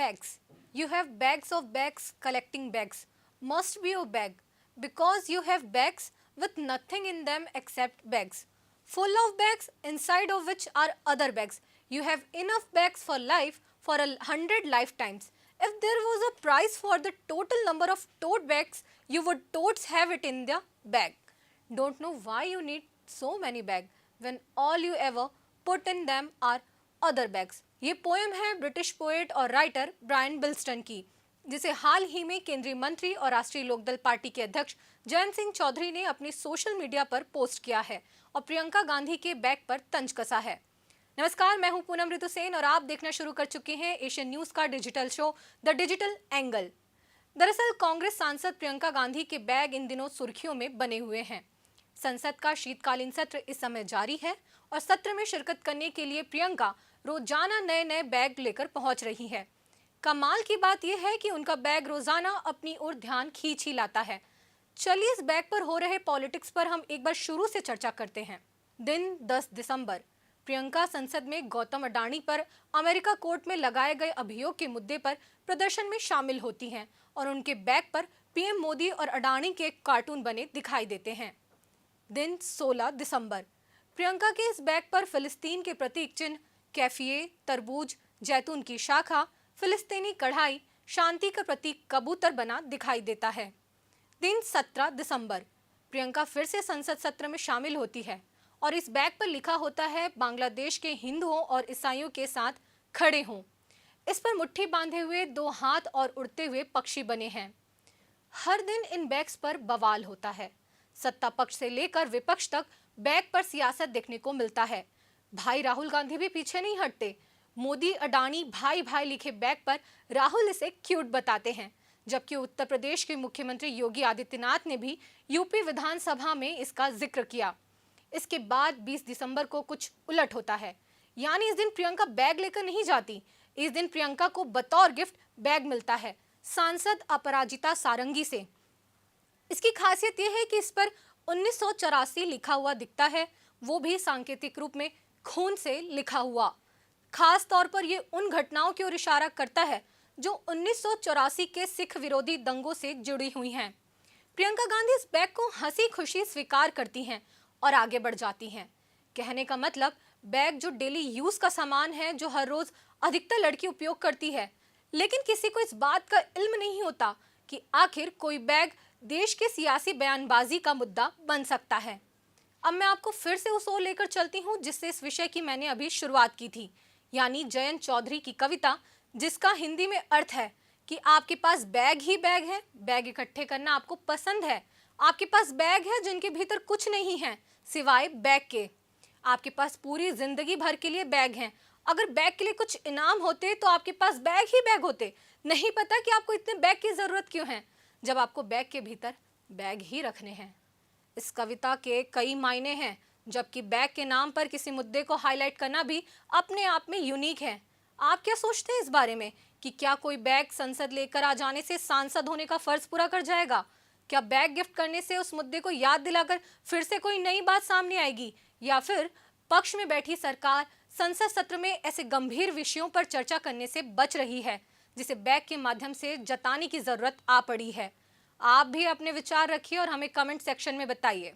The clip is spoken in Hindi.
bags. You have bags of bags collecting bags. Must be your bag because you have bags with nothing in them except bags. Full of bags inside of which are other bags. You have enough bags for life for 100 lifetimes. If there was a price for the total number of tote bags, you would totes have it in the bag. Don't know why you need so many bags when all you ever put in them are other bags. ये पोएम है ब्रिटिश पोएट और राइटर ब्रायन बिल्स्टन की, जिसे हाल ही में केंद्रीय मंत्री और राष्ट्रीय लोकदल पार्टी के अध्यक्ष जयंत सिंह चौधरी ने अपने सोशल मीडिया पर पोस्ट किया है और प्रियंका गांधी के बैग पर तंज कसा है। नमस्कार, मैं हूं पूनम ऋतु सेन और आप देखना शुरू कर चुके हैं एशियन न्यूज का digital show the digital angle. दरअसल कांग्रेस सांसद प्रियंका गांधी के बैग इन दिनों सुर्खियों में बने हुए हैं। संसद का शीतकालीन सत्र इस समय जारी है और सत्र में शिरकत करने के लिए प्रियंका रोजाना नए नए बैग लेकर पहुंच रही है। कमाल की बात यह है कि उनका बैग रोजाना अपनी ओर ध्यान खींच ही लाता है। चलिए इस बैग पर हो रहे पॉलिटिक्स पर हम एक बार शुरू से चर्चा करते हैं। दिन 10 दिसंबर, प्रियंका संसद में गौतम अडानी पर अमेरिका कोर्ट में लगाए गए अभियोग के मुद्दे पर प्रदर्शन में शामिल होती हैं और उनके बैग पर पीएम मोदी और अडानी के कार्टून बने दिखाई देते हैं। दिन 16 दिसंबर, प्रियंका के इस बैग पर फिलिस्तीन के प्रतीक चिन्ह, कैफिए, तरबूज, जैतून की शाखा, फिलिस्तीनी कढ़ाई, शांति का प्रतीक कबूतर बना दिखाई देता है। दिन 17 दिसंबर, प्रियंका फिर से संसद सत्र में शामिल होती है और इस बैग पर लिखा होता है बांग्लादेश के हिंदुओं और ईसाइयों के साथ खड़े हों। इस पर मुट्ठी बांधे हुए 2 हाथ और उड़ते हुए पक्षी बने हैं। हर दिन इन बैग्स पर बवाल होता है। सत्ता पक्ष से लेकर विपक्ष तक बैग पर सियासत देखने को मिलता है। भाई राहुल गांधी भी पीछे नहीं हटते। मोदी अडानी भाई भाई लिखे बैग पर राहुल इसे क्यूट बताते हैं, जबकि उत्तर प्रदेश के मुख्यमंत्री योगी आदित्यनाथ ने भी यूपी विधानसभा में इसका जिक्र किया। इसके बाद 20 दिसंबर को कुछ उलट होता है, यानी इस दिन प्रियंका बैग लेकर नहीं जाती। इस दिन प्रियंका को बतौर गिफ्ट बैग मिलता है सांसद अपराजिता सारंगी से। इसकी खासियत यह है कि इस पर 1984 लिखा हुआ दिखता है, वो भी सांकेतिक रूप में खून से लिखा हुआ। खास तौर पर यह उन घटनाओं की ओर इशारा करता है जो 1984 के सिख विरोधी दंगों से जुड़ी हुई हैं। प्रियंका गांधी इस बैग को हंसी खुशी स्वीकार करती हैं और आगे बढ़ जाती हैं। कहने का मतलब, बैग जो डेली यूज का सामान है, जो हर रोज अधिकतर लड़की उपयोग करती है, लेकिन किसी को इस बात का इल्म नहीं होता कि आखिर कोई बैग देश के सियासी बयानबाजी का मुद्दा बन सकता है। अब मैं आपको फिर से उस ओर लेकर चलती हूँ जिससे इस विषय की मैंने अभी शुरुआत की थी, यानी जयंत चौधरी की कविता, जिसका हिंदी में अर्थ है कि आपके पास बैग ही बैग है, बैग इकट्ठे करना आपको पसंद है। आपके पास बैग है जिनके भीतर कुछ नहीं है सिवाय बैग के। आपके पास पूरी जिंदगी भर के लिए बैग हैं। अगर बैग के लिए कुछ इनाम होते तो आपके पास बैग ही बैग होते। नहीं पता कि आपको इतने बैग की जरूरत क्यों है, जब आपको बैग के भीतर बैग ही रखने हैं। इस कविता के कई मायने हैं, जबकि बैग के नाम पर किसी मुद्दे को हाईलाइट करना भी अपने आप में यूनिक है। आप क्या सोचते हैं इस बारे में कि क्या कोई बैग संसद लेकर आ जाने से सांसद होने का फर्ज पूरा कर जाएगा? क्या बैग गिफ्ट करने से उस मुद्दे को याद दिलाकर फिर से कोई नई बात सामने आएगी, या फिर पक्ष में बैठी सरकार संसद सत्र में ऐसे गंभीर विषयों पर चर्चा करने से बच रही है जिसे बैग के माध्यम से जताने की जरूरत आ पड़ी है? आप भी अपने विचार रखिए और हमें कमेंट सेक्शन में बताइए।